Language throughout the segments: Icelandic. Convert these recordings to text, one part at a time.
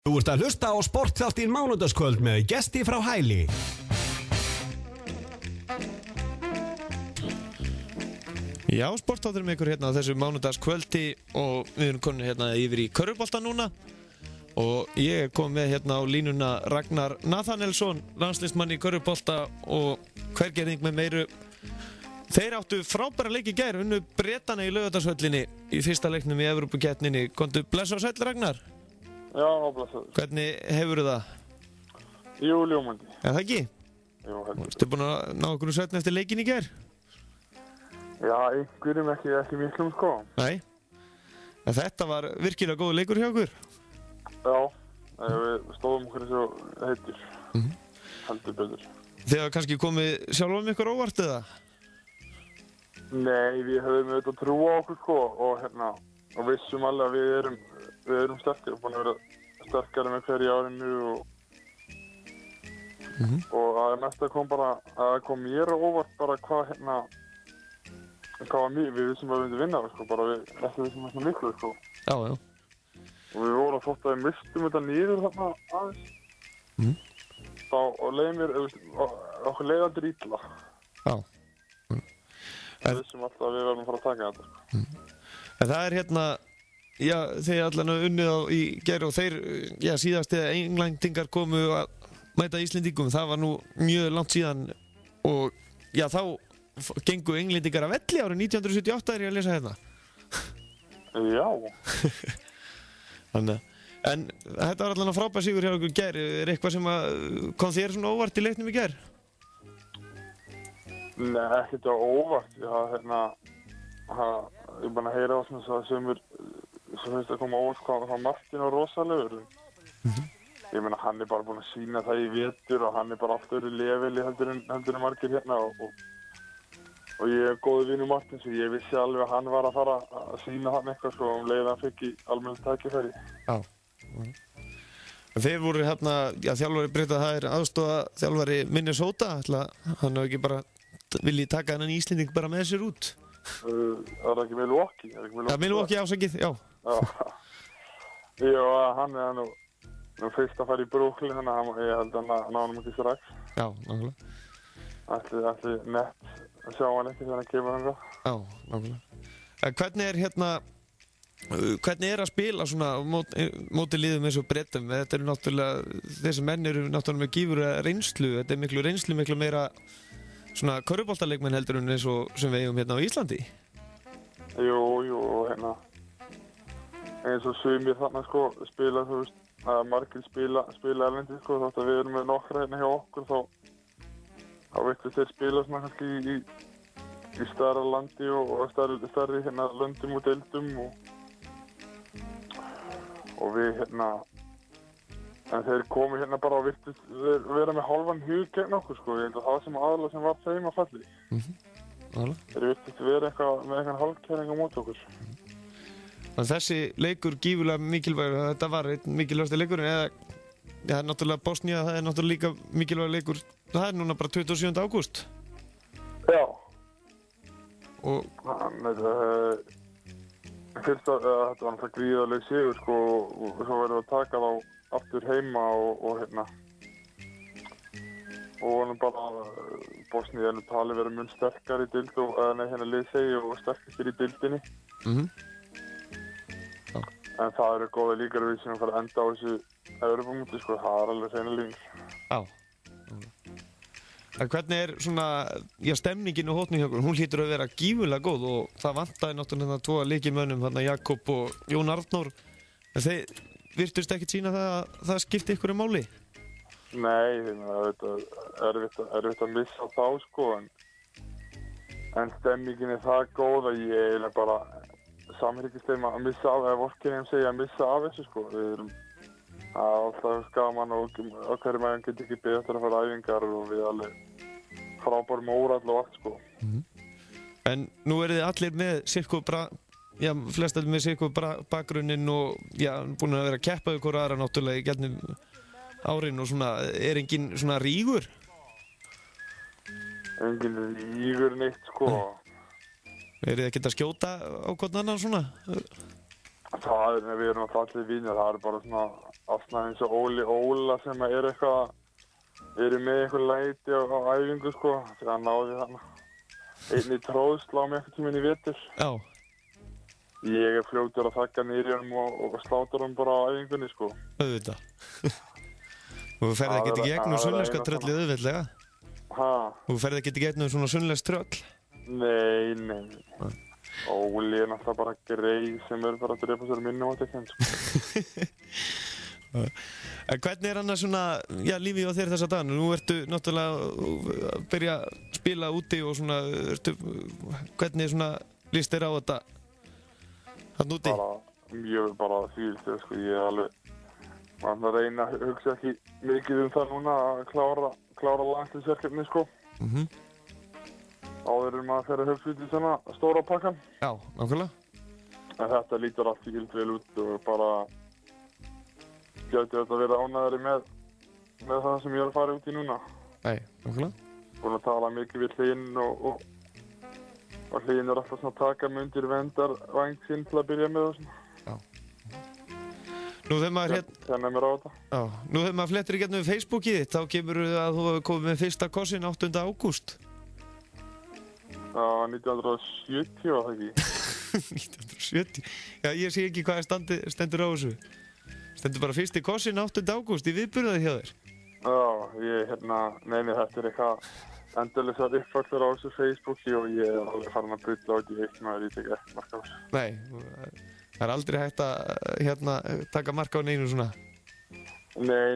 Þú ert að hlusta á Sportþáttinn mánudagskvöld með gesti frá Hæli. Já, Sportþátturinn með ykkur hérna á þessu mánudagskvöldi og við erum komin hérna yfir í körfubolta núna og ég kom með hérna á línuna Ragnar Nathanelsson, landsliðsmann í körfubolta og hvergerðing með meiru. Þeir áttu frábæra leik í gær, unnu Bretana í Laugardalshöllinni í fyrsta leiknum í Evrópukeppninni. Komdu blessa og sæll, Ragnar. Já, blessaður. Hvernig hefurðu það? Jú, ljómandi. Það ekki? Jú, heldur. Ertu búin að ná okkur svefn eftir leikinn í gær? Já, einhverjum ekki miklum sko. Nei. En þetta var virkilega góð leikur hjá okkur. Já, við stóðum okkur eins og heitir. Heldur betur. Þið hafa kannski komið sjálfum ykkur óvart eða? Nei, við höfum auðvitað trú á okkur sko og vissum alveg að við erum sterkir og búin að vera sterkari með hverju árinu og að mest að kom mér á óvart bara hvað var mjög, við vissum að við myndum vinna sko, bara við ekki vissum að miklu sko. Já. Og við vorum að þótt að við mistum þetta niður þarna aðeins. Þá leiði mér, okkur leiði aldrei illa. Já. Við vissum alltaf að við verðum að fara að taka þetta. En það hérna, já, þeir allan unnið á í gær og þeir, já, síðast eða englendingar komu að mæta Íslendingum, það var nú mjög langt síðan og, já, þá gengu englendingar að velli árið 1978 ég að lesa hérna. Já. Þannig, en þetta var allan að frábær sigur hjá okkur gær, eitthvað sem kom þér svona óvart í leiknum í gær? Nei, ekkert á óvart. Ég er búinn að heyra á svona sem finnst að koma óvart hvað Martin var rosalegur. Ég meina, hann er bara búinn að sýna það í vetur og hann er bara allt öðru leveli heldur en margir hérna og ég er góður vinur Martin svo ég vissi alveg að hann var að fara að sýna hann eitthvað svo leið hann fikk í almennt tækifæri. Já. Þeir voru hérna, já, þjálfari Breta, það er aðstoða þjálfari Minnesota, hann hefur ekki bara viljið taka hennan Íslending bara með sér út. Það ekki Milwaukee? Já, Milwaukee ásakið, já. Já, hann er nú fyrst að fara í Brooklyn, þannig að ég held að ná hann ekki strax. Já, nákvæmlega. Ætli nett að sjá hann ekki þegar hann kemur hann. Já, nákvæmlega. Hvernig er að spila svona móti liðum eins og Bretum? Þetta eru náttúrulega, þessi menn eru náttúrulega með gífurlega reynslu, þetta er miklu meira svona körfuboltaleikmenn heldur en eins og sem við eigum hérna á Íslandi? Jú, eins og sumir þarna sko spila, þú veist, að margir spila erlendi sko, þótt að við erum með nokkra hérna hjá okkur þá virtust þeir spila svona kannski í stærra landi og stærri hérna löndum og deildum og við hérna en þeir komu hérna bara og virtust vera með hálfan hug gegn okkur sko, ég held að það sem aðalega sem var þeim að falli. Þeir virtust vera með eitthvað hálfkæring á móti okkur. Þannig þessi leikur gífurlega mikilvægur, þetta var einn mikilvægasti leikurinn eða, það er náttúrulega Bosnía, það er náttúrulega líka mikilvægur leikur, það er núna bara 27. ágúst. Já. Og fyrst að þetta var náttúrulega gríðarleg sigur sko og svo verðum við að taka þá aftur heima og hann bara Bosnía er nú talið verið mun sterkar í dild og lið segi og sterkastir í dildinni. En það eru góða líkar við sem að fara að enda á þessu Evrópumóti sko, það er alveg hreina línur. Já. En hvernig er svona, já, stemningin og hótning hjá okkur, hún hlýtur að vera gífurlega góð og það vantaði náttúrulega tvo lykilmönnum, þarna Jakob og Jón Arnór. En þeir virtust ekkert sína það að það skipti ykkur máli? Nei, það er erfitt að missa þá sko, en stemmingin er það góð að ég er bara samhryggist að missa af, eða vorkinni segja að missa af þessu sko. Við erum alltaf gaman og hverju maður getur ekki betur að fara æfingar og við alveg frábær mórall og allt sko. En nú eru þið allir með flest allir með sirku bakgrunninn og já, búin að vera að keppa ykkur aðra náttúrulega í gegnum árin og svona, er engin svona rígur? Engin rígur neitt sko. Eru þið ekkert að skjóta á hvern annan svona? við erum alltaf allir vinir, það bara svona alltaf eins og Óli Óla sem er eitthvað, eru með eitthvað læti á æfingu sko, þegar hann náði þarna einni tróðslá með eitthvað tíminn í vetur. Já. Ég er fljótur að þakka niður í honum og slátur hann bara á æfingunni sko. Auðvitað. Og þú ferði ekki í gegnum sunnlenska tröllið auðvitað. Hæ? Þú ferði ekki í gegnum svona sunnlensk tröll. Nei. Óli er náttúrulega bara greið sem er bara að drepa sér minnum á þetta sko. En hvernig er annars svona, já, lífið á þér þessa dagana? Nú ertu náttúrulega að byrja að spila úti og svona, hvernig svona líst þér á þetta þarna úti? Mjög bara fílt, sko, ég er alveg að reyna að hugsa ekki mikið það núna að klára landsliðsverkefni, sko. Áður maður fer að hugsa út í svona stóra pakkan. Já, nákvæmlega. En þetta lítur allt fílt vel út og bara gæti þetta verið ánægðari með það sem ég er að fara út í núna. Nei, nákvæmlega. Búin að tala mikið við Hlyn og Hlyn er alltaf svona að taka mig undir vendarvæng sinn til að byrja með og svona. Já. Nú þegar maður Kenna mér á þetta. Já, nú þegar maður flettir í gegnum Facebookið þitt, þá kemur að þú hefur komið með fyrsta kossin 8. ágúst. Já, 1970 var það ekki. 1970? Já, ég sé ekki hvað stendur á þessu. Stendur bara fyrsti kossin 8. ágúst í viðburði hjá þér. Já, þetta er eitthvað endalausar uppfællur á þessu Facebooki og ég er alveg farin að bulla út í eitt maður, ég tek ekki mark á þessu. Nei, það er aldrei hægt að taka mark á neinu svona. Nei,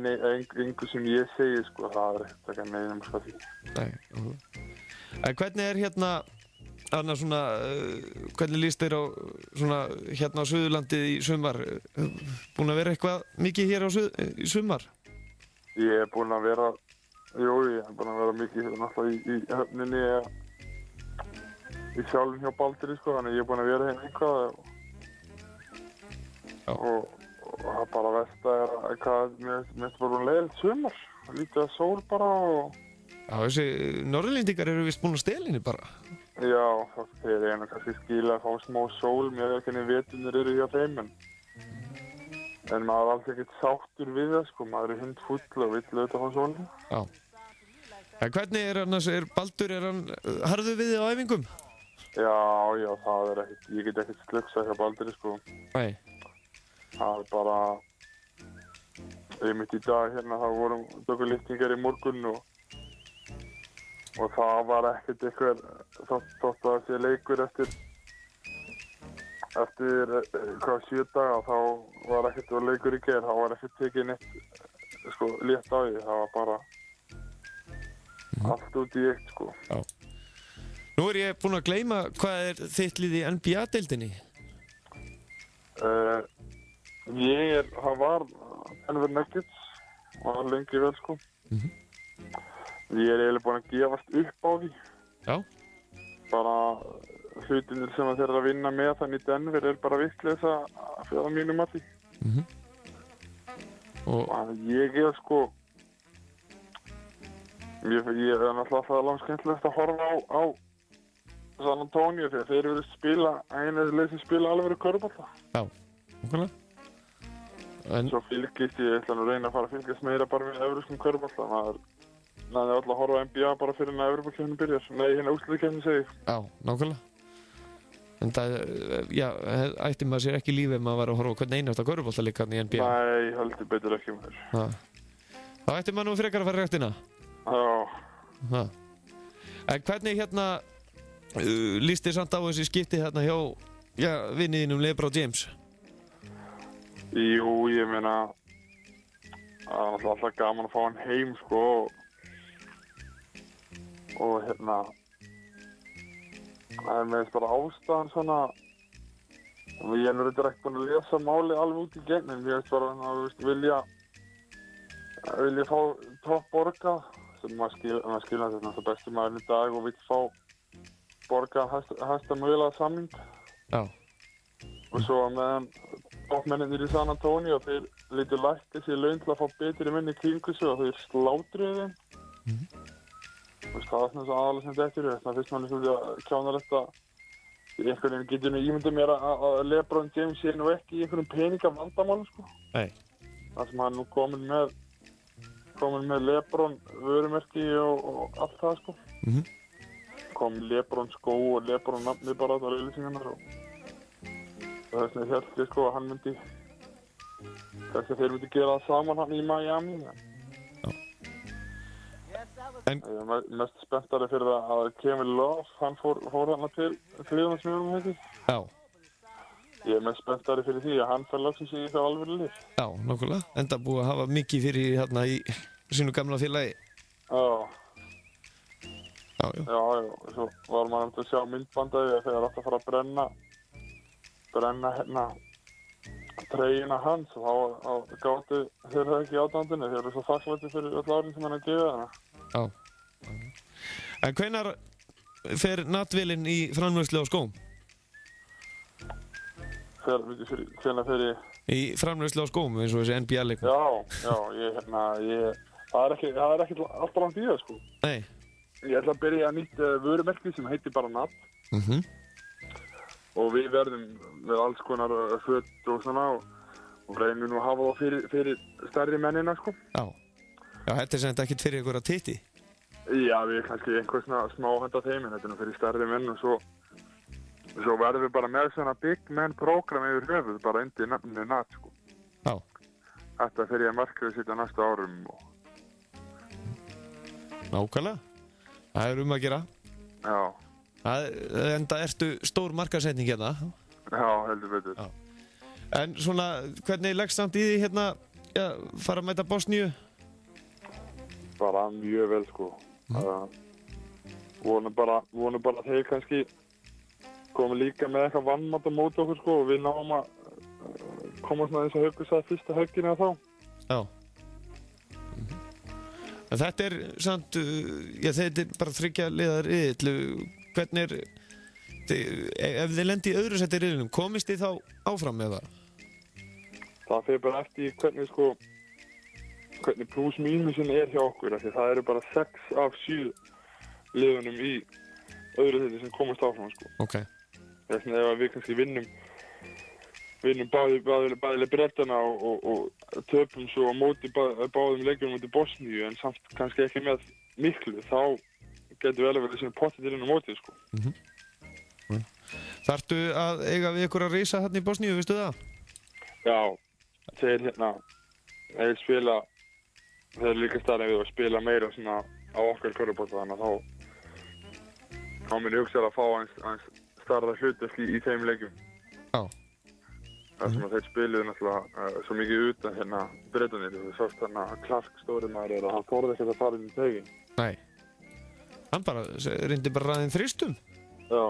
engu sem ég segi, sko, það er ekkert ekki neinum sko því. Nei, en hvernig er annars svona, hvernig líst þér á svona á Suðurlandið í sumar? Búin að vera eitthvað mikið hér í sumar? Ég er búin að vera mikið náttúrulega í höfninni í sjálfum hjá Baldri, sko, þannig ég er búin að vera hérna eitthvað og það bara versta er að mér finnst bara leiðilegt sumar, lítið að sól bara og... Já, þessi Norðlendingar eru vist búin að stela henni bara. Já, þeir eru kannski skila að fá smá sól, mér veit hvernig veturnar eru hjá þeim, en maður er alltaf ekkert sáttur við það, sko, maður er hundfúll og vill auðvitað fá sól. Já. En hvernig annars, Baldur, hann harður við þig á æfingum? Já, það er ekkert, ég get ekkert slugsað hjá Baldri, sko. Nei. Það er bara, einmitt í dag hérna, það voru dökulýftingar í morgun og það var ekkert eitthvað, þótt að það sé leikur eftir 7 daga, þá var ekkert leikur í gær, þá var ekkert tekið neitt, sko, létt á því, það var bara allt út í eitt, sko. Já. Nú er ég búinn að gleyma hvað er þitt lið í NBA-deildinni? Það var Denver Nuggets, var lengi vel, sko. Ég er eiginlega búinn að gefast upp á því. Já. Bara hlutinir sem þeir eru að vinna með þannig í Denver er bara vitleisa fyrir mínum að því. Og ég er sko, ég er náttúrulega alltaf langt skemmtilegt að horfa á San Antonio þegar þeir eru spila, einu leið sem spila alveg körfubolta. Já, okkurlega. Svo fylgist ég ætla nú að reyna að fara að fylgjast meira bara með evrópskum körfubolta. Maður er alltaf að horfa á NBA bara fyrir en að Evrópukeppnin byrjar. Nei, hérna úrslitakeppnin segi ég. Já, nákvæmlega. En það, já, ætti maður sér ekki lífið ef maður var að horfa á hvern einasta körfubolta í NBA. Nei, heldur betur ekki maður. Þá ætti maður nú frekar að fara í ræktina. Já. En hvernig líst þér samt á þessi skipti hjá vinniðinum LeBron James? Jú, ég meina það er alltaf gaman að fá hann heim, sko, og það er með bara ástæðan svona, ég er nú reyndar ekki búinn að lesa málið alveg út í gegn, en ég veist bara vilja fá topp borga, sem maður skilja þetta er besti maðurinn í dag og vill fá borga hæsta mögulega samning. Já. Og svo meðan toppmennir í San Antonio, þeir lítur lækka sér laun til að fá betri menn í kringu sig og þeir slátruðu þeim. Það er svona aðalega sem þetta eftir, það finnst manni svolítið kjánalegt að einhvern veginn getur nú ímyndað mér að LeBron James nú ekki í einhverjum peningavandamálum, sko. Nei. Það sem hann nú komin með LeBron vörumerki og allt það, sko. Kom LeBron skó og LeBron nafni bara á auglýsingarnar og það er svona held ég, sko, að hann myndi, kannski þeir myndi gera það saman hann í Miami. Ég er mest spenntari fyrir að Kevin Love, hann fór hann til Cleveland, heiti. Já. Ég er mest spenntari fyrir því að hann fær loksins í það alvöru lið. Já, nákvæmlega. Enda búið að hafa mikið fyrir hérna í sínu gamla félagi. Já. Já. Svo var maður að sjá myndbandaði þegar átt að fara að brenna hérna treyjuna hans og þá gátu þeir það ekki í aðdáendunni. Þeir eru svo þakklætir fyrir öll árin sem hann að gefa þarna. Já. En hvenær fer natvélinn í framleiðslu á skóm? Hvenær fer ég? Í framleiðslu á skóm, eins og þessi NBA-leikum. Já, það er ekki alltaf langt í það, sko. Nei. Ég ætla að byrja að nýtt vörumerki sem heitir bara Nat. Og við verðum með alls konar föt og svona og reynum nú að hafa það fyrir stærri mennina, sko. Já, þetta er sem þetta ekkert fyrir ykkur að titi? Já, við kannski einhver svona smáhenda þeim, en þetta er nú fyrir stærri menn og svo verðum við bara með svona Big Man program yfir höfuð, bara undir nafninu Nat, sko. Já. Þetta fer ég að markmiði sitt á næstu árum og... Nákvæmlega. Það er að gera. Já. Enda ertu stór markaðssetning hérna. Já, heldur betur. Já. En svona, hvernig leggst samt í því hérna, fara að mæta Bosníu? Bara mjög vel, sko. Vonum bara að þeir kannski komum líka með eitthvað vannmatt á móti okkur, sko, og við náum að koma svona eins og Haukur sagði fyrsta höggina þá. Já. En þetta er samt, þetta er bara 3 liðar riðill. Hvernig ef þið lendi í öðru sæti riðlinum, komist þið þá áfram með það? Það fer bara eftir hvernig pluss-mínusin er hjá okkur, af því það eru bara 6 af 7 liðunum í öðru sæti sem komast áfram, sko. Ok. Þess vegna ef við kannski vinnum bæðileg Bretana og töpum svo á móti báðum leikjum móti Bosníu en samt kannski ekki með miklu, þá getur vel að vera sem pottið til inn á móti, sko. Þarftu að eiga við ykkur að rísa hérna í Bosníu, veistu það? Já, þeir eru líka staðlega við að spila meira svona á okkar körfubolta, þannig að þá mun ég hugsa að fá aðeins starra hlutverk í þeim leikjum. Já. Það sem að þeir spiluðu náttúrulega svo mikið utan hérna Bretanir. Þú sást hérna Clark stóri maður og hann þorði ekkert að fara inn í tegin. Nei. Hann reyndi bara ræðin þristum. Já.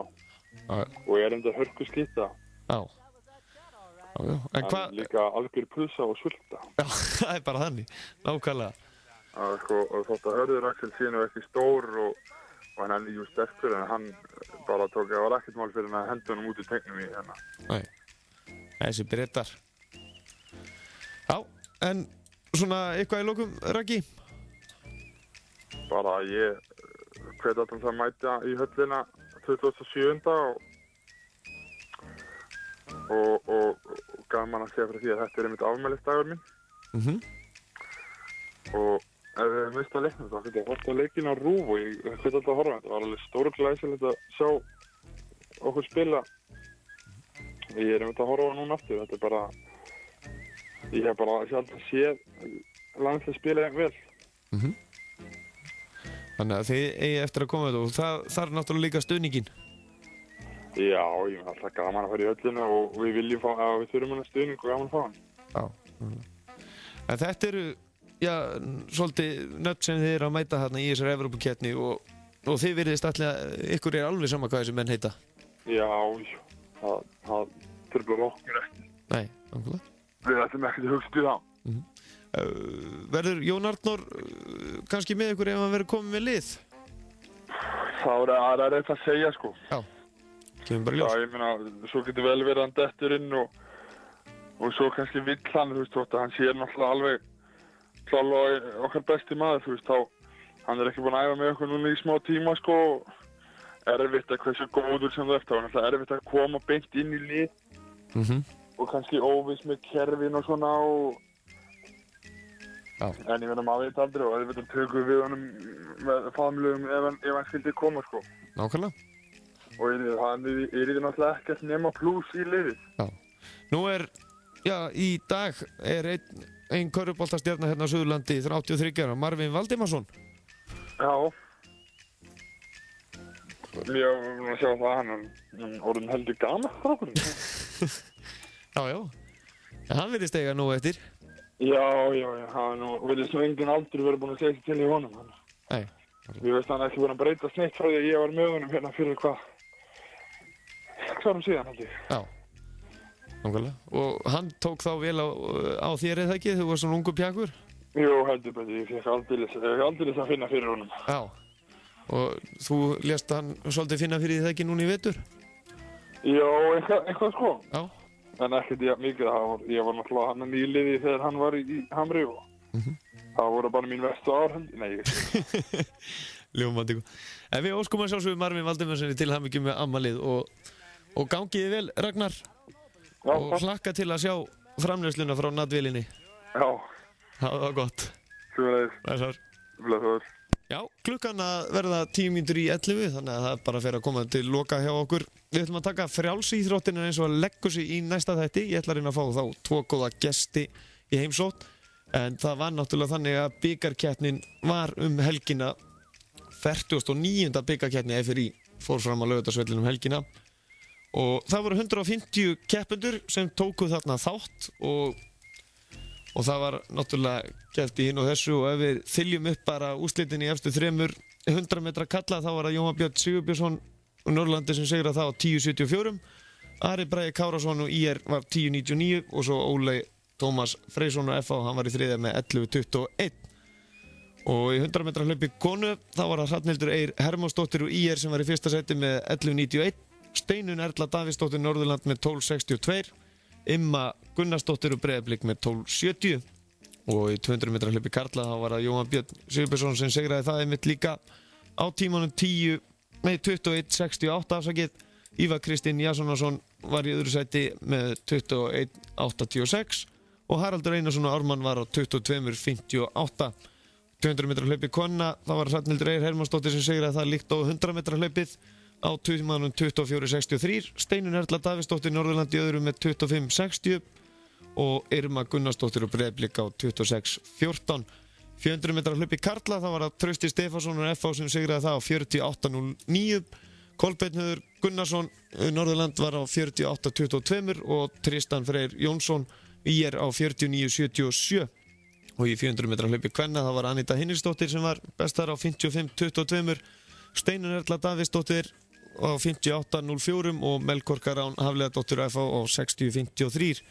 Og ég reyndi að hörku skýta. Já. En hvað? Hann líka algjör pulsa og sulta. Já, það er bara þannig. Nákvæmlega. Og þótt að Hörður Axel sé nú ekki stór og hann er líka sterkur en hann bara tók að var ekkert mál fyrir hann að henda honum út í tegnum í hérna. Nei. Þessi Bretar. Já, en svona eitthvað í lokum, Raggi? Bara ég hvet alltaf það mæta í höllina 27. og gaman að segja fyrir því að þetta er einmitt afmælisdagur minn. Og ef við mista leiknum þá getur ég horft á leikinn á RÚV og ég hvet alltaf að horfa. Þetta var alveg stórglæsilegt að sjá okkur spila. Ég er einmitt að horfa á núna aftur. Þetta er bara, ég hef bara sjálf að sé landslið spila jafn vel. Þannig að þið eigi eftir að koma þetta og það þarf náttúrulega líka stuðningin. Já, ég er alltaf gaman að fara í höllina og við viljum fá, við þurfum hann stuðning og gaman að fá hann. Já. En þetta eru, svolítið nött sem þið eru að mæta hérna í þessari Evrópukeppni og þið virðist ykkur er alveg sama hvað þessi menn heita. Já, það truflar okkur ekki. Nei, nákvæmlega. Við ætlum ekki að hugsa til það. Verður Jón Arnór kannski með ykkur ef hann verður komið með lið? Það er rétt að segja, sko. Já, kemur bara ljós. Já, ég meina, svo getur vel verið hann dettur inn og svo kannski vill hann, þú veist, þótt að hann sé náttúrulega alveg klálega okkar besti maður, þú veist, þá hann er ekki búinn að æfa með okkur núna í smá tíma, sko, erfitt að hversu góður sem þú ert. Það var náttúrulega erfitt að koma beint inn í lið og kannski óviss með kerfin og svona en ég meina maður veit aldrei og auðvitað tökum við honum með faðmlugum ef hann skildi koma sko. Nákvæmlega. Og hann er náttúrulega ekkert nema plús í liðið. Já. Nú í dag er ein körfuboltastjarna hérna á Suðurlandi 33 ára, Marvin Valdimarsson. Já. Ég var að sjá það hann orðin heldur gamall strákurinn. Já. Hann virðist eiga nú eftir. Já, hann virðist nú enginn aldrei verið búinn að segja sig til í honum. Nei. Ég veist hann ekki búinn að breyta sneitt frá því að ég var með honum hérna fyrir hvað síðan held ég. Já, nákvæmlega. Og hann tók þá vel á þér eða ekki, þú var svona ungu pjakur? Jú, heldur betur, ég fekk aldeilis að finna fyrir honum. Já, og þú lést hann svolítið finna fyrir því ekki núna í vetur? Já, eitthvað sko. Já. En ekkert mikið, ég var náttúrulega hann nýliði þegar hann var í Hamri og það voru bara mín verstu ár, nei ég veist. Ljómandi. En við óskum að sjálfsögum Marvin Valdimarssoni til hamingju með afmælið og gangiði vel Ragnar. Já, og hlakka til að sjá framleiðsluna frá Nadvélinni. Já. Það var gott. Blessaður. Blessaður. Já, klukkan að verða 10:11, þannig að það er bara að fyrir að koma til loka hjá okkur. Við ætlum að taka frjálsíþróttina eins og að leggur sig í næsta þætti. Ég ætla að reyna að fá þá 2 góða gesti í heimsókn. En það var náttúrulega þannig að bikarkeppnin var helgina. 49. bikarkeppni FRÍ fór fram á Laugardalsvellinum helgina. Og það voru 150 keppendur sem tóku þarna þátt og það var náttúrulega gert í hinn og þessu og ef við þyljum upp bara úrslitin í efstu 3 100 metra kalla þá var það Jóhann Björn Sigurbjörnsson og Norðurlandi sem sigraði það á 10.74. Ari Bragi Kárason og IR var 10.99 og svo Óli Tómas Freysson og FH hann var í þriðja með 11.21. Og í 100 metra hlaupi konu þá var það Hrafnhildur Eir Hermannsdóttir og IR sem var í fyrsta sæti með 11.91. Steinun Erla Davíðsdóttir Norðurland með 12.62. Imma Gunnarsdóttir og Breiðablik með 12.70 og í 200 metra hlaupi karla þá var það Jóhann Björn Sigurbjörnsson sem sigraði það einmitt líka á tímanum 21.68 afsakið. Ívar Kristinn Jassonarsson var í öðru sæti með 21.86 og Haraldur Einarsson og Ármann var á 22.58. 200 metra hlaupi konna þá var Hrafnhildur Eir Hermannsdóttir sem sigraði það líkt á 100 metra hlaupið á tímanum 24.63. Steinun Erla Davíðsdóttir Norðurland í öðru með 25.60 og Irma Gunnarsdóttir og Breiðablik á 26.14. 400 metra hlaupi karla þá var það Trausti Stefánsson og FH sem sigraði það á 48.09. Kolbeinnur Gunnarsson Norðurland var á 48.22 og Tristan Freyr Jónsson IR á 49.77. Og í 400 metra hlaupi kvenna þá var Anita Hinriksdóttir sem var bestar á 55.22. Steinun Erla Davíðsdóttir á 58.04 og Melkorka Rán Hafliðadóttir FH á 60.53.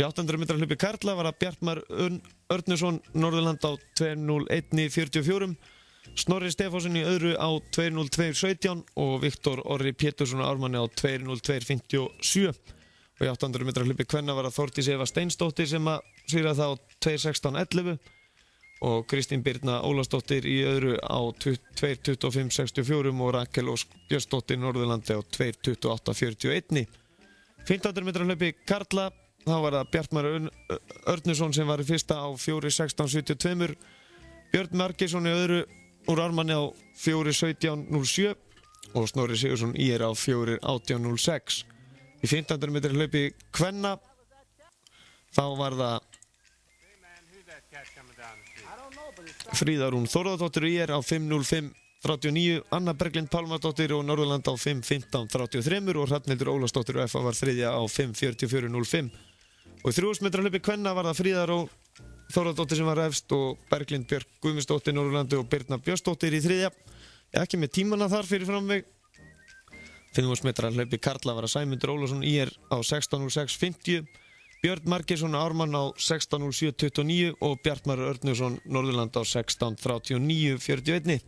Í 800 metra hlaupi karla var það Bjartmar Örnuson Norðurland á 2.01.44. Snorri Stefánsson í öðru á 2.02.17 og Viktor Orri Pétursson og Ármanni á 2.02.57. Og í 800 metra hlaupi kvenna var það Þórdís Eva Steinsdóttir sem að sigraði það á 2.16.11 og Kristín Birna Ólafsdóttir í öðru á 2.25.64 og Rakel Ósk Björnsdóttir Norðurlandi á 2.28.41. 1500 metra hlaupi karla þá var það Bjartmar Örnuson sem var í fyrsta á 4.16.72. Björn Margeirsson í öðru úr Ármanni á 4.17.07 og Snorri Sigursson IR á 4.18.06. Í 1500 metra hlaupi kvenna þá var það Fríða Rún Þórðardóttir og IR á 5.05.39. Anna Berglind Pálmarsdóttir og Norðurland á 5.15.33 og Hrafnhildur Ólafsdóttir og FH var þriðja á 5.44.05. Og í 3000 metra hlaupi kvenna var það Fríða Rún Þórðardóttir sem var efst og Berglind Björk Guðmundsdóttir Norðurlandi og Birna Björnsdóttir í þriðja. Ekki með tímana þar fyrir fram mig. 500 metra hlaupi karla var það Sæmundur Ólafsson IR á 16.06.50. Björn Margeirsson Ármann á 16.07.29 og Bjartmar Örnuson Norðurland á 16.39.41.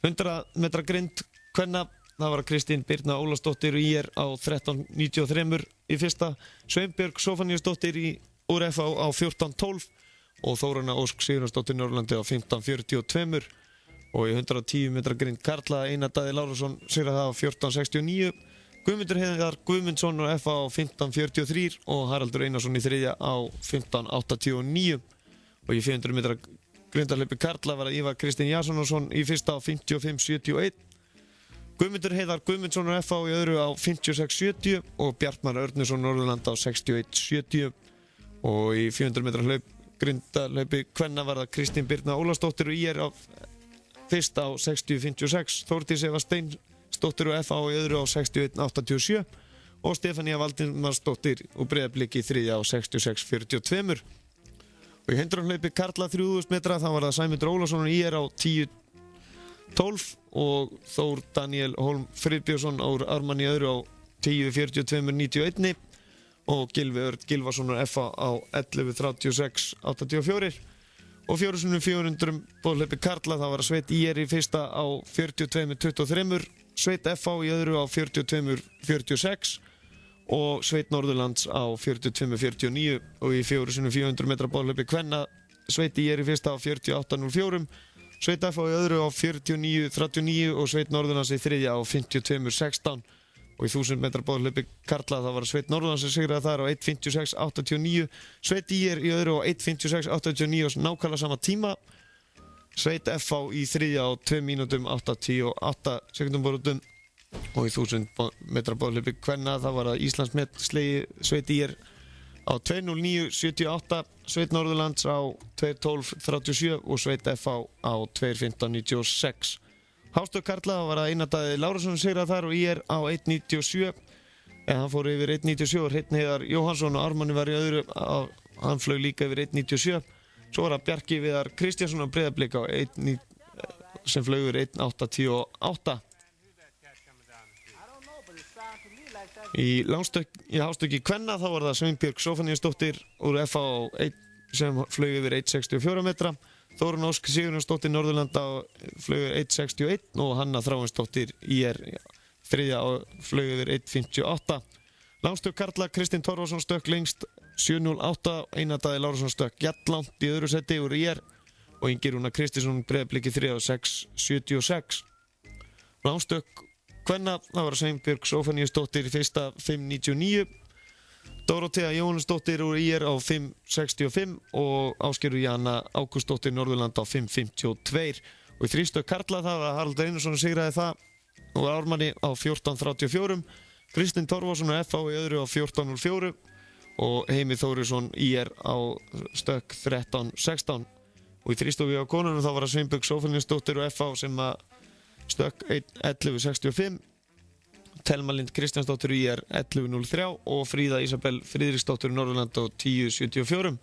100 metra grind kvenna það var Kristín Birna Ólafsdóttir IR á 13.93 í fyrsta. Sveinbjörg Sófaníusdóttir úr FH á 14.12 og Þórana Ósk Sigurðardóttir Norðurlandi á 15.42. og í 110 metra grind karla Einar Daði Lárusson sigraði það á 14.69. Guðmundur Heiðar Guðmundsson og FA á 15.43 og Haraldur Einarsson í þriðja á 15.89. Og í 400 metra grindarhlaupi karla var að Ívar Kristinn Jasonarson í fyrsta á 55.71. Guðmundur Heiðar Guðmundsson og FA í öðru á 56.70 og Bjartmar Örnursson Norðurland á 61.70. Og í 400 metra grindarhlaupi kvenna var það Kristín Birna Ólafsdóttir og IR á fyrsta á 60.56. Þórdís Eva Steinsdóttir og FA í öðru á 61.87 og Stefania Valdimarsdóttir og Breiðablik í þriðja á 66.42. Og í hindrunhlaupi karla 3000 metra þá var það Sæmundur Ólafsson og IR á 10.12 og Þór Daniel Holm Friðbjörnsson úr Ármann í öðru á 10.42.91 og Gylfi Örn Gylfason og FA á 11.36.84. Og 4x400 boðhlaupi karla þá var Sveit IR í fyrsta á 42.23, Sveit FA í öðru á 42.46 og Sveit Norðurlands á 42.49. Og í 4x400 metra boðhlaupi kvenna Sveit IR í fyrsta á 48.04, Sveit FA í öðru á 49.39 og Sveit Norðurlands í þriðja á 52.16. Og í 1000 metra boðhlaupi karla það var Sveit Norðurlands sem sigraði þar á 1.56.89, Sveit IR í öðru á 1.56.89 og nákvæmlega sama tíma. Sveit FA í þriðja á 2 mínútum 8.18 sekundum. Og í 1000 metra boðhlaupi kvenna það var að Íslandsmet slegi Sveit IR á 2.09.78, Sveit Norðurlands á 2.12.37 og Sveit FA á 2.15.96. Hástökk karla var að Einar Daði Lárusson sigraði þar og IR á 1.97 en hann fór yfir 1.97 og Hreinn Heiðar Jóhannsson og Ármanni var í öðru hann flög líka yfir 1.97. Svo var það Bjarki Viðar Kristjánsson og Breiðablik á 1 sem flög yfir 1.8.28. Í hástökki kvenna þá var það Sveinbjörg Sófaníasdóttir úr FA sem flög yfir 1.64 metra, Þórunn Ósk Sigurjónsdóttir Norðurland á flög yfir 1.61 og Hanna Þráinsdóttir IR þriðja á flög yfir 1.58. Langstök karla Kristinn Torfason stökk lengst 7.08, Einar Daði Lárusson stökk jafnlangt í öðru seti úr IR og Ingi Rúnar Kristinsson Breiðablik í þriðja á 6.76. Langstök kvenna það var Sveinbjörg Sófaníasdóttir í fyrsta 5.99, Dórótea Jóhannesdóttir úr IR á 5.65 og Ásgerður Jana Ágústsdóttir Norðurland á 5.52. Og í þrístök karla það var Haraldur Einarsson sigraði það og Ármanni á 14.34, Kristinn Torfason og FA í öðru á 14.04 og Heimir Þórisson IR á stökk 13.16. Og í þrístöki á konunum þá var Sveinbjörg Sófaníasdóttir og FA sem að stökk 11.65, Telma Lind Kristjánsdóttir IR 11.03 og Fríða Ísabel Friðriksdóttir Norðurland á 10.74.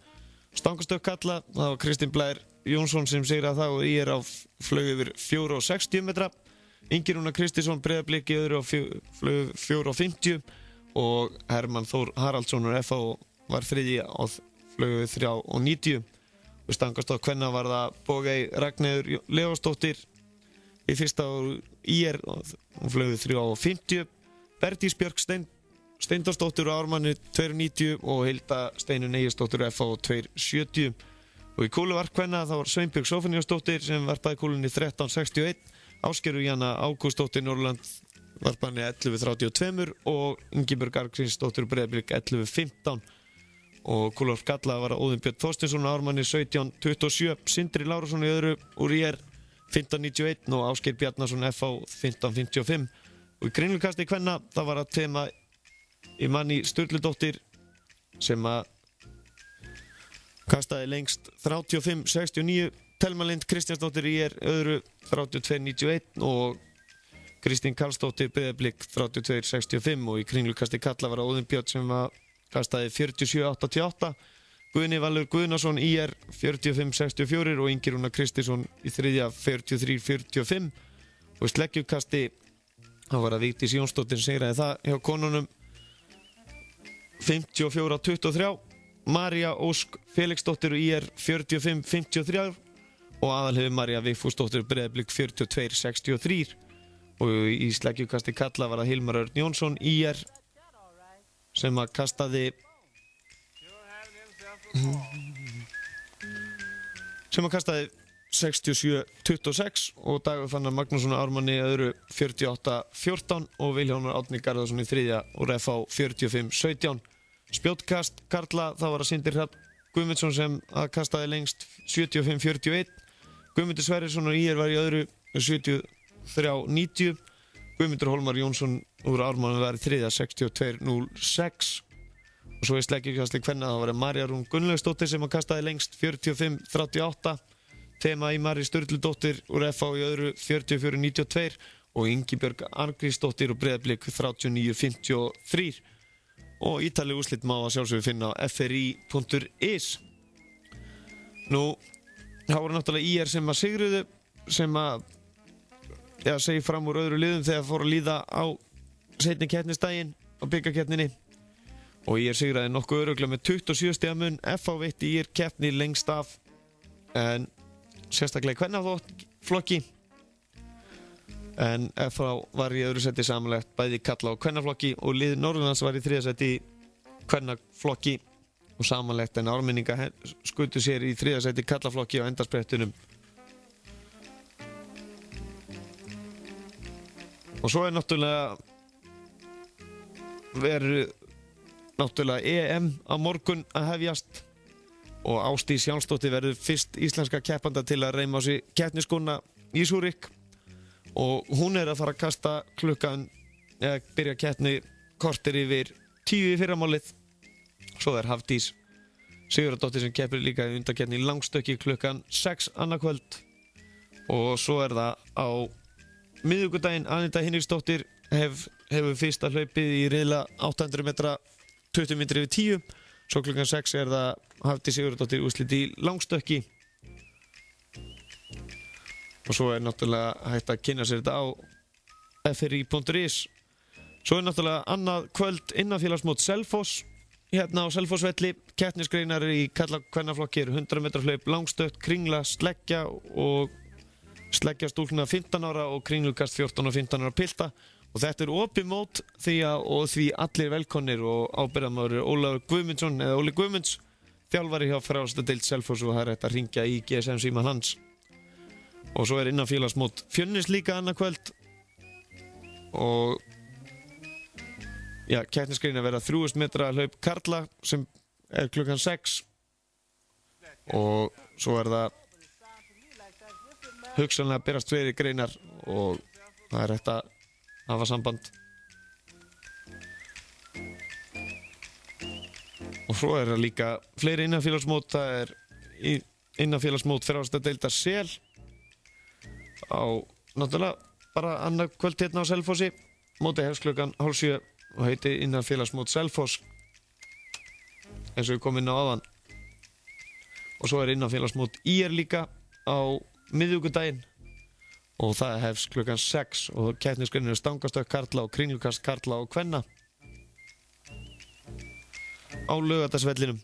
Stangastökk kalla, það var Kristinn Blær Jónsson sem sigraði það og IR á flög yfir 4.60 metra. Ingi Rúnar Kristinsson Breiðablik í öðru á flög 4.50 og Hermann Þór Haraldsson og FA var þriðji á flög yfir 3.90. Og stangastökk kvenna var það Bogey Ragnheiður Leósdóttir í fyrsta á IR hún flög 3.50, Bergdís Björk Steindorsdóttir og Ármanni 2.90 og Hilda Steinunn Egilsdóttir FA 2.70. Og í kúluvarp kvenna þá var Sveinbjörg Sófaníasdóttir sem varpaði kúlunni 13.61, Ásgerður Jana Ágústsdóttir Norðurland varpaði 11.32 og Ingibjörg Arngrímsdóttir Breiðablik 11.15. Og kúluvarp kalla var Óðinn Björn Þorsteinsson og Ármanni 17.27, Sindri Lárusson í öðru úr IR 15.91 og Ásgeir Bjarnason FA 15.55. Og í kringlukasti kvenna það var að tema Imani Sturludóttir sem að kastaði lengst 35.69, Telma Lind Kristjánsdóttir IR öðru 32.91 og Kristín Karlsdóttir Breiðablik 32.65. Og í kringlukasti kalla var Óðinn Björn sem að kastaði 47.88, Guðni Valur Guðnason IR 45.64 og Ingi Rúnar Kristinsson í þriðja 43.45. Og í sleggjukasti þá var að Vigdís Jónsdóttir sigraði það hjá konunum 54.23, María Ósk Felixdóttir IR 45.53 og Aðalheiður María Vigfúsdóttir Breiðablik 42.63. Og í sleggjukasti kalla var að Hilmar Örn Jónsson IR sem að kastaði 50.86 67-26 og Dagur Fannar Magnússon Ármanni öðru 48-14 og Vilhjálmur Árni Garðarsson í þriðja úr FH 45-17. Spjótkast karla, það var að Sindri Hrafn Guðmundsson sem að kastaði lengst 75-41. Guðmundur Sverrisson og IR var í öðru 73-90. Guðmundur Hólmar Jónsson úr Ármanni var í þriðja 62-06. Og svo í sleggjukasti kvenna það var Marja Rún Gunnlaugsdóttir sem að kastaði lengst 45-38. Tema í Mari Sturludóttir úr FH í öðru 44-92 og Ingibjörg Arngrímsdóttir úr Breiðablik 39-53. Og ítaleg úrslit má að sjálfsögðu finna á fri.is. Nú, það voru náttúrulega IR sem að sigruðu, sem að segi fram úr öðru liðum þegar fór að líða á seinni keppnisdaginn á bikarkeppninni. Og IR sigraði nokkuð örugglega með 27 stiga mun. FH veitti IR keppni lengst af, en sérstaklega í kvennaflokki. En FH var í öðru seti samanlegt bæði karla- og kvennaflokki og lið Norðurlands var í þriðja seti í kvennaflokki og samanlegt en Ármenninga skutu sér í þriðja seti karlaflokki á endasprettunum. Og svo náttúrulega EM á morgun að hefjast og Ásdís Jánsdóttir verður fyrst íslenska keppanda til að reyma á sig keppnisskóna í Zúrich og hún að fara að kasta byrja keppni korter yfir 10 í fyrramálið. Svo Hafdís Sigurðardóttir sem keppir líka í undankeppni í langstökki klukkan 6 annað kvöld og svo það á miðvikudaginn Anita Hinriksdóttir hefur fyrsta hlaupið í riðla 800 metra 20 mínútur yfir 10. Svo klukkan 6 það Hafdís Sigurðardóttir úrslit í langstökki. Og svo náttúrulega hægt að kynna sér þetta á fri.is. Svo náttúrulega annað kvöld innanfélagsmót Selfoss hérna á Selfossvelli. Keppnisgreinar í karla-kvennaflokki 100 metra hlaup, langstökk, kringla, sleggja og sleggja stúlkna 15 ára og kringlukast 14 og 15 ára pilta. Og þetta opið mót því allir velkomnir og ábyrgðarmaður Ólafur Guðmundsson eða Óli Guðmunds, þjálfari hjá frjálsindadeild Selfoss og það hægt að hringja í GSM síman hans. Og svo innanfélagsmót Fjölnis líka annað kvöld og keppnisgreinar verða 3000 metra hlaup karla sem klukkan 6 og svo það hugsanlega að berast fleiri greinar og það hægt að hafa samband. Og svo það líka fleiri innanfélagsmót. Það innanfélagsmót frjálsindadeild Sel á náttúrulega bara annað kvöld hérna á Selfossi. Mótið hefst klukkan 6:30 og heitir innanfélagsmót Selfoss eins og við komum inn á áðan. Og svo innanfélagsmót IR líka á miðvikudaginn og það hefst klukkan 6 og keppnisgreinir stangastökk karla og kringlukast karla og kvenna á Laugardalsvellinum.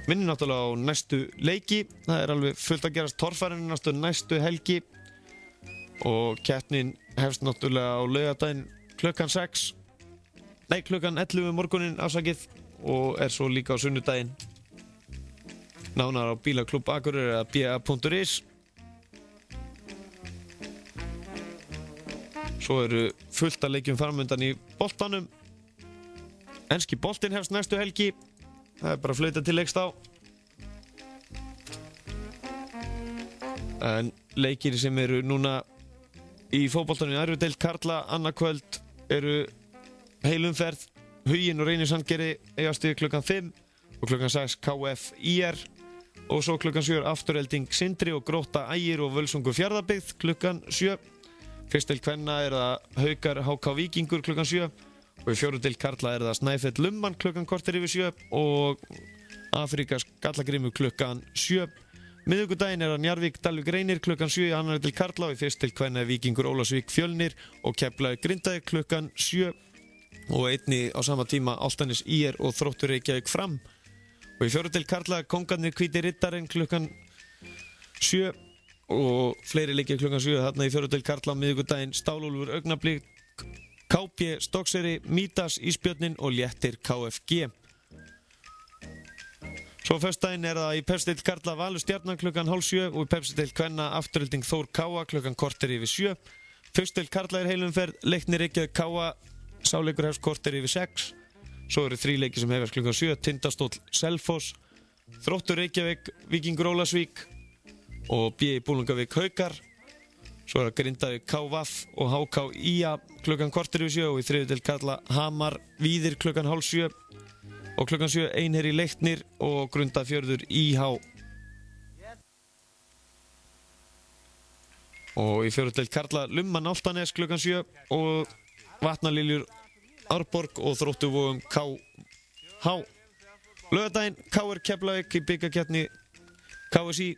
Minni náttúrulega á næstu leiki. Það alveg fullt að gerast torfærinu næstu helgi og keppnin hefst náttúrulega á laugardaginn klukkan 6. Nei, klukkan 11 morgunin afsakið og svo líka á sunnudaginn. Nánar á Bílaklúbb Akureyri eða ba.is. Svo fullt að leikjum framundan í boltanum. Enski boltinn hefst næstu helgi. Það bara flauta til leikst á. En leikir sem núna í fótboltanum í aðri deild karla annað kvöld heilumferð. Huginn og Reynir Sandgerði eigast við klukkan 5 og klukkan 6 KF IR og svo klukkan 7 Afturelding Sindri og Grótta Ægir og Völsungur Fjarðabyggð klukkan 7. Fyrst til kvenna það Haukar HK Víkingur klukkan 7 og í fjóru til karla það Snæfell Lumman klukkan korter yfir 7 og Afrikas Gallagrímur klukkan 7. Miðvikudaginn það Njarðvík Dalvík Reynir klukkan 7 í annarri til karla og í fyrst til kvenna Víkingur Ólafsvík Fjölnir og Keflavík Grindavík klukkan 7 og einnig á sama tíma Álftanes IR og Þróttur Reykjavík Fram. Og í fjóru til karla Kóngarnir Hvíti Riddarinn klukkan 7 og fleiri leikir klukkan 7 þarna í fjóru til karla á miðvikudaginn Stálúlfur Augnablik, KB Stokkseyri, Mítas Ísbjörnin og Léttir KFG. Svo Svo föstudaginn það í Pepsideild karla Valur Stjarnan klukkan 6:30 og í Pepsideild kvenna Afturelding Þór Káa klukkan korter yfir 7. Fyrstudeild karla heilumferð, Leiknir Reykjavík Káa, sáleikur hefst korter yfir 6. Svo eru 3 leikir sem hefjast klukkan 7, Tindastóll Selfoss, Þróttur Reykjavík, Víkingur Ólafsvík og BÍ Bolungarvík Haukar. Svo Grindavík KVF og HK IA klukkan korter yfir 7 og í þriðjudeild karla Hamar Víðir klukkan 6:30 og klukkan 7 Einherji Leiknir og Grundarfjörður IH. Og í fjórðudeild karla Lumman Álftanes klukkan 7 og Vatnaliljur Árborg og Þrótturvogum KH. Laugardaginn KR Keflavík í bikarkeppni KSÍ.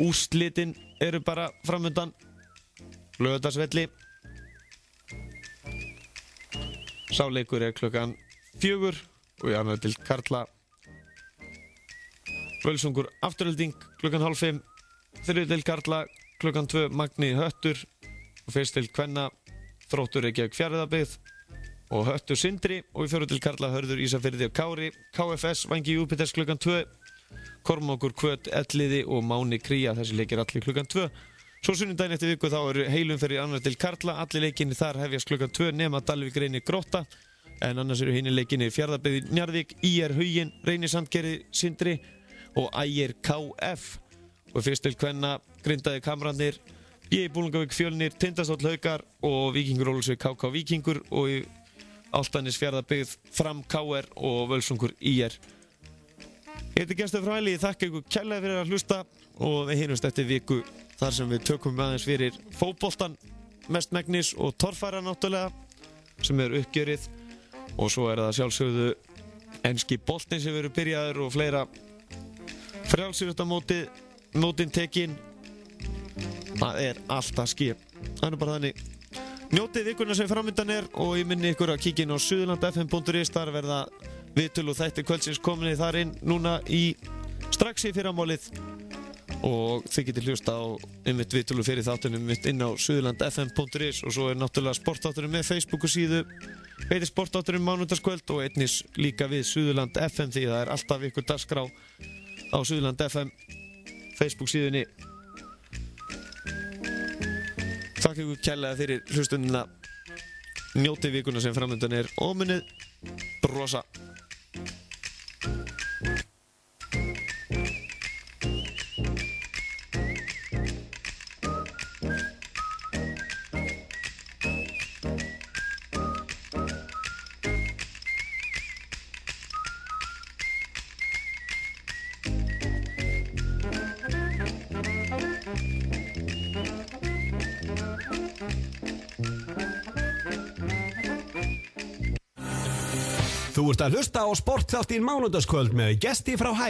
Úrslitin eru bara framundan. Laugardagsvelli. Sá leikur klukkan 4 og í annarri deild karla Völsungur Afturelding klukkan 4:30. Þriðju deild karla klukkan 2 Magni Höttur og fyrstu deild kvenna Þróttur Reykjavík Fjarðabyggð og Höttur Sindri og í fjórðu deild karla Hörður Ísafirði og Kári. KFS Vangi Júpiters klukkan 2. Kormákur Kvöt Elliði og Máni Kría, þessi leikir allir klukkan 2. Svo sunnudaginn eftir viku þá eru heilumferð í annarri deild karla, allir leikinni þar hefjast klukkan 2 nema Dalvík Reynir Grótta, en annars eru hinni leikinni Fjarðabyggð Njarðvík, IR Huginn, Reynir Sandgerði Sindri og Ægir KF. Og fyrst til kvenna Grindavík Hamrarnir, BÍ Bolungarvík Fjölnir, Tindastóll Haukar og Víkingur Ólafsvík KK Víkingur og í Álftanes Fjarðabyggð Fram KR og Völsungur IR. Ég heiti Gestur frá Hæli, ég þakka ykkur kærlega fyrir að hlusta og við heyrumst eftir viku þar sem við tökum aðeins fyrir fótboltan mestmegnis og torfæra náttúrulega sem uppgjörið og svo það sjálfsögðu enski boltinn sem verður byrjaður og fleira frjálsíþróttamótin tekin. Það allt að ske. Það bara þannig. Njótið vikuna sem framundan og ég minni ykkur að kíkja inn á suðurlandfm.is, þar verða viðtöl og þættir kvöldsins komin þar inn núna strax í fyrramálið og þið getið hlusta á einmitt viðtöl og fyrir þáttunum inn á suðurlandfm.is og svo náttúrulega sportþátturinn með Facebook og síðu heitir sportþátturinn mánudagskvöld og einnig líka við Suðurland FM því það alltaf ykkur dagskrá á Suðurland FM Facebook síðunni. Takk ykkur kærlega fyrir hlustundina. Njótið vikuna sem framundan og munið brosa. Þú ert að hlusta á sportþáttinn mánudagskvöld með Gesti frá Hæli.